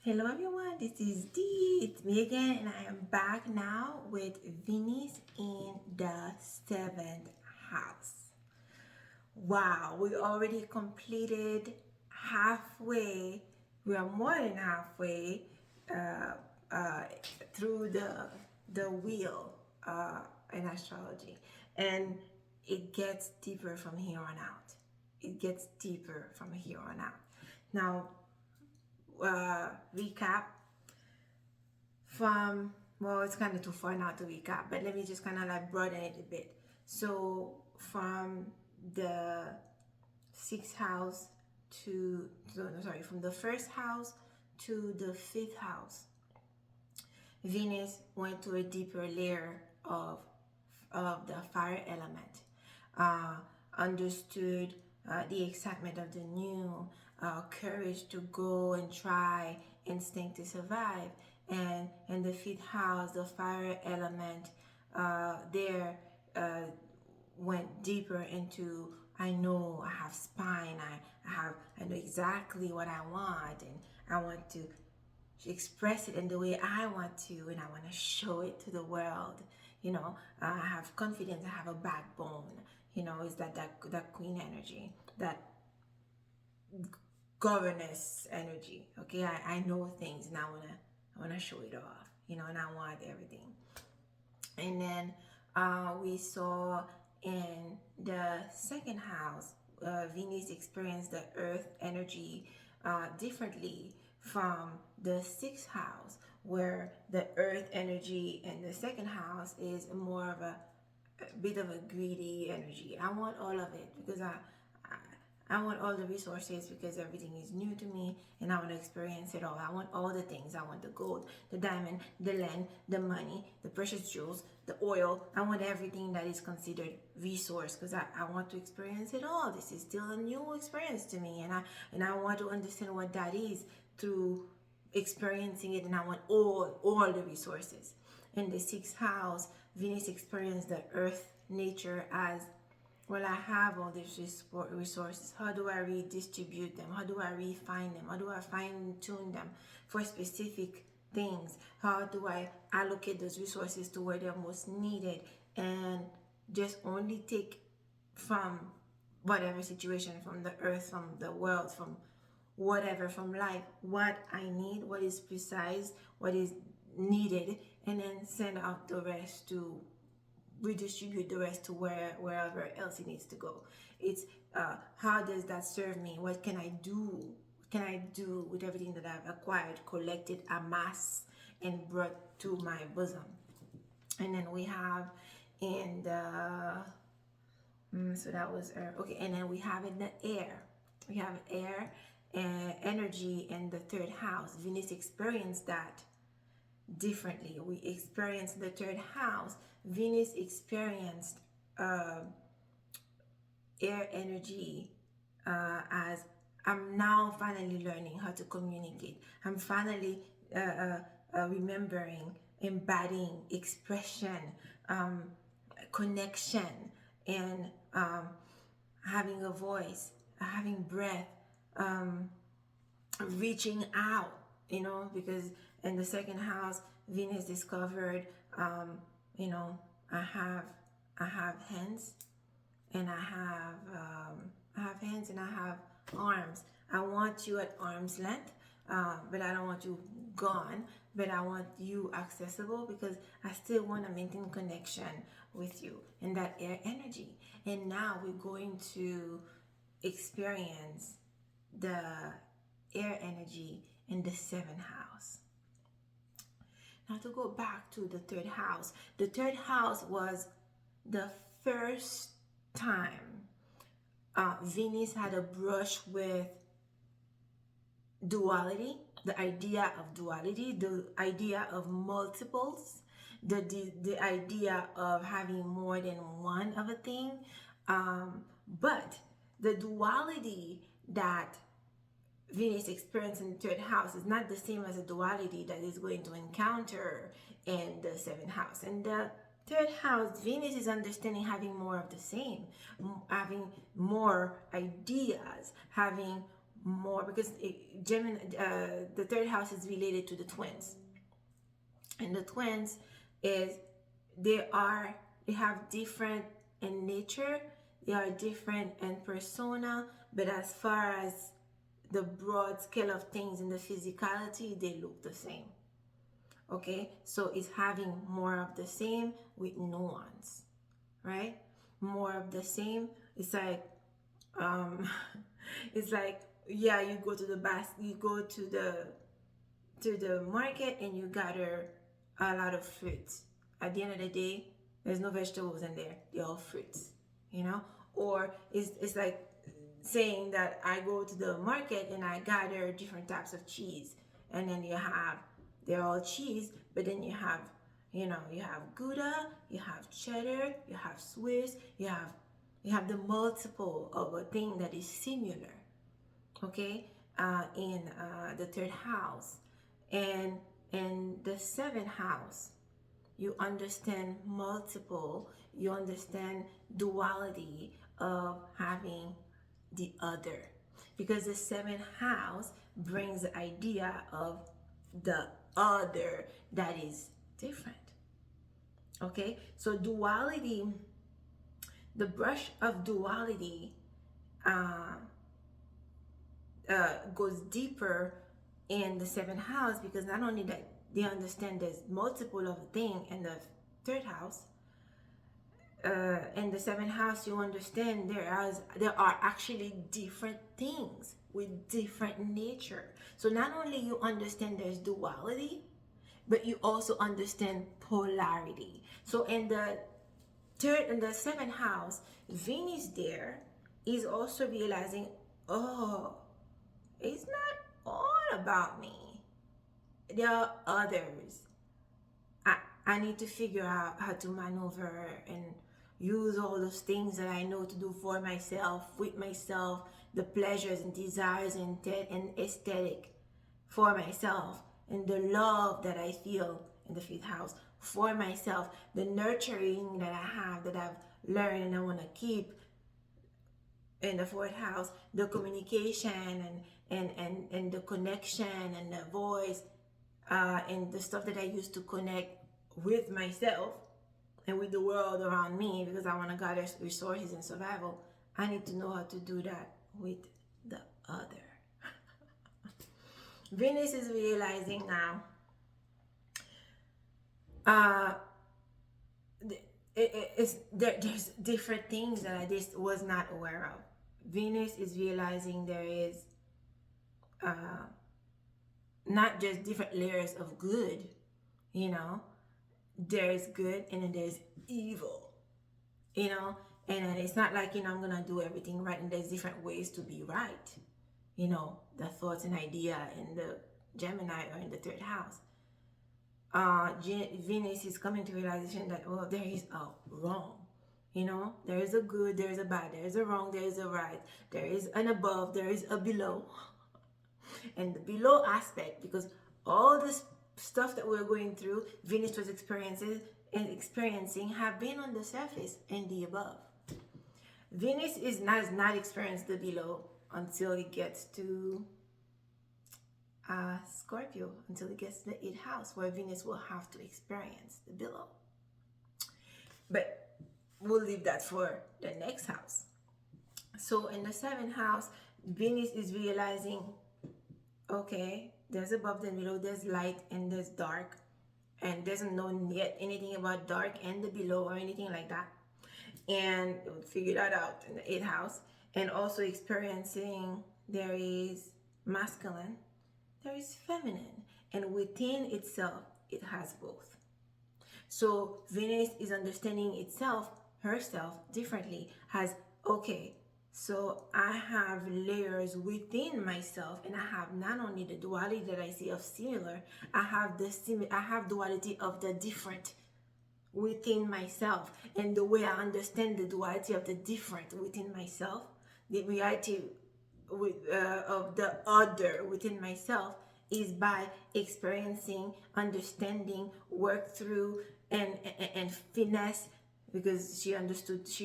Hello everyone, this is Dee. It's me again, and I am back now with Venus in the seventh house. Wow, we already completed halfway. We are more than halfway uh, uh, through the wheel in astrology, and it gets deeper from here on out. It gets deeper from here on out. Now, recap from, well, it's kind of too far now to recap, but let me just kind of like broaden it a bit. So from the sixth house from the first house to the fifth house, Venus went to a deeper layer of the fire element, understood the excitement of the new, courage to go and try, instinct to survive. And in the fifth house, the fire element there went deeper into, I know I have spine, I know exactly what I want, and I want to express it in the way I want to, and I want to show it to the world. I have confidence, I have a backbone. Is that queen energy, that governess energy. Okay, I know things, and I wanna show it off. And I want everything. And then we saw in the second house, Venus experienced the earth energy differently from the sixth house, where the earth energy in the second house is more of a bit of a greedy energy. I want all of it because I want all the resources because everything is new to me and I want to experience it all. I want all the things. I want the gold, the diamond, the land, the money, the precious jewels, the oil. I want everything that is considered resource because I want to experience it all. This is still a new experience to me, and I want to understand what that is through experiencing it, and I want all the resources. In the sixth house, Venus experienced the earth nature as, well, I have all these resources. How do I redistribute them? How do I refine them? How do I fine tune them for specific things? How do I allocate those resources to where they're most needed, and just only take from whatever situation, from the earth, from the world, from whatever, from life, what I need, what is precise, what is needed, and then send out the rest to redistribute the rest to wherever else it needs to go. It's how does that serve me? What can I do? What can I do with everything that I've acquired, collected, amassed, and brought to my bosom? And then we have in the so that was earth. Okay, and then we have in the air. We have air energy in the third house. Venus experienced that differently. We experienced the third house. Venus experienced air energy as, I'm now finally learning how to communicate. I'm finally remembering, embodying expression, connection, and having a voice, having breath, reaching out, because in the second house, Venus discovered, you know, I have hands, and I have hands and I have arms. I want you at arm's length, but I don't want you gone. But I want you accessible because I still want to maintain connection with you in that air energy. And now we're going to experience the air energy in the seventh house. Now to go back to the third house. The third house was the first time Venus had a brush with duality, the idea of duality, the idea of multiples, the idea of having more than one of a thing. But the duality that Venus experience in the third house is not the same as the duality that is going to encounter in the seventh house. And the third house, Venus is understanding having more of the same, having more ideas, having more because Gemini, the third house is related to the twins, and the twins is they have different in nature, they are different in persona, but as far as the broad scale of things in the physicality, they look the same. Okay, so it's having more of the same with nuance, right? More of the same. It's like um it's like, yeah, you go to you go to the market and you gather a lot of fruits. At the end of the day, there's no vegetables in there, they're all fruits, you know. Or it's like saying that I go to the market and I gather different types of cheese, and then they're all cheese, but then you have Gouda, you have cheddar, you have Swiss, you have the multiple of a thing that is similar, okay, in the third house. And in the seventh house, you understand multiple, you understand duality of having the other, because the seventh house brings the idea of the other that is different. Okay, so duality, the brush of duality goes deeper in the seventh house, because not only that they understand there's multiple of thing in the third house, in the seventh house you understand there are actually different things with different nature. So not only you understand there's duality, but you also understand polarity. So in the seventh house, Venus there is also realizing, oh, it's not all about me. There are others. I need to figure out how to maneuver and use all those things that I know to do for myself, with myself, the pleasures and desires and aesthetic for myself, and the love that I feel in the fifth house for myself, the nurturing that I have, that I've learned and I want to keep in the fourth house, the communication and the connection and the voice, and the stuff that I use to connect with myself and with the world around me, because I want to gather resources and survival. I need to know how to do that with the other. Venus is realizing now there's different things that I just was not aware of. Venus is realizing there is not just different layers of good, you know, there's good and then there's evil, you know, and then it's not like, I'm gonna do everything right, and there's different ways to be right, the thoughts and idea in the Gemini or in the third house. Venus is coming to realization that, well, there is a wrong, there is a good, there is a bad, there is a wrong, there is a right, there is an above, there is a below. And the below aspect, because all this stuff that we're going through, Venus was experiencing have been on the surface and the above. Venus has not experienced the below until it gets to Scorpio, until it gets to the 8th house, where Venus will have to experience the below. But we'll leave that for the next house. So in the 7th house, Venus is realizing, okay, there's above and below, there's light and there's dark, and doesn't know yet anything about dark and the below or anything like that. And we'll figure that out in the 8th house. And also experiencing there is masculine, there is feminine, and within itself it has both. So Venus is understanding herself differently, has, okay, so I have layers within myself, and I have not only the duality that I see of similar, I have duality of the different within myself. And the way I understand the duality of the different within myself, the reality of the other within myself, is by experiencing, understanding, work through, and finesse, because she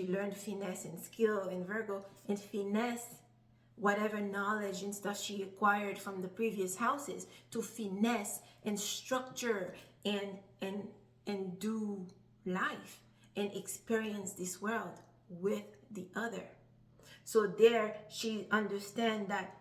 learned finesse and skill in Virgo, and finesse whatever knowledge and stuff she acquired from the previous houses to finesse and structure and do life and experience this world with the other. So there she understand that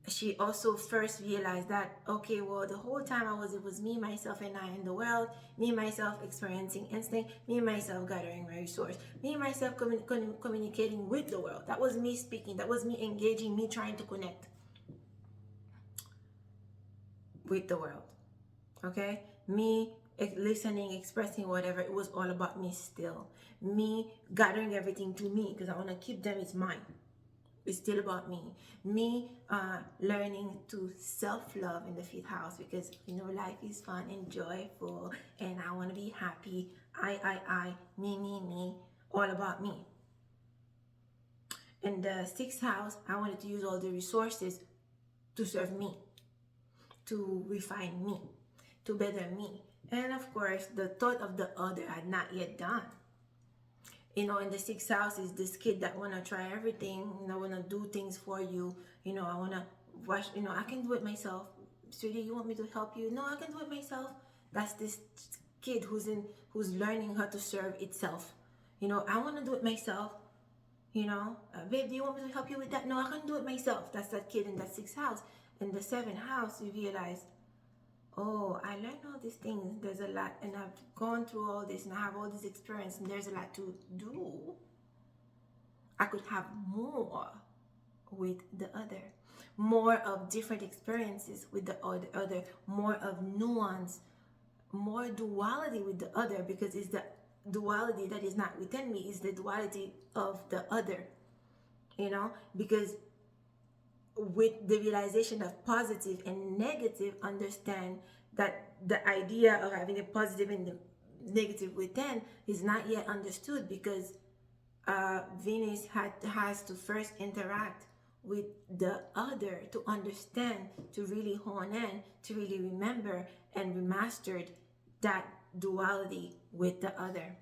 she also first realized that, okay, well, the whole time it was me, myself, and I in the world, me, myself experiencing instinct, me, myself gathering my resource, me, myself communicating with the world. That was me speaking. That was me engaging, me trying to connect with the world. Okay? Me listening, expressing whatever. It was all about me still. Me gathering everything to me because I want to keep them. It's mine. It's still about me. Me learning to self-love in the 5th house because, life is fun and joyful and I want to be happy. I, me, all about me. In the 6th house, I wanted to use all the resources to serve me, to refine me, to better me. And of course, the thought of the other had not yet done. In the 6th house is this kid that want to try everything, want to do things for you. I want to rush, I can do it myself. Sweetie, you want me to help you? No, I can do it myself. That's this kid who's learning how to serve itself. I want to do it myself. Babe, do you want me to help you with that? No, I can do it myself. That's that kid in that 6th house. In the 7th house, you realize, oh, I learned all these things. There's a lot, and I've gone through all this, and I have all this experience, and there's a lot to do. I could have more with the other, more of different experiences with the other, more of nuance, more duality with the other, because it's the duality that is not within me, is the duality of the other, because with the realization of positive and negative, understand that the idea of having a positive and the negative within is not yet understood, because Venus has to first interact with the other to understand, to really hone in, to really remember and remastered that duality with the other.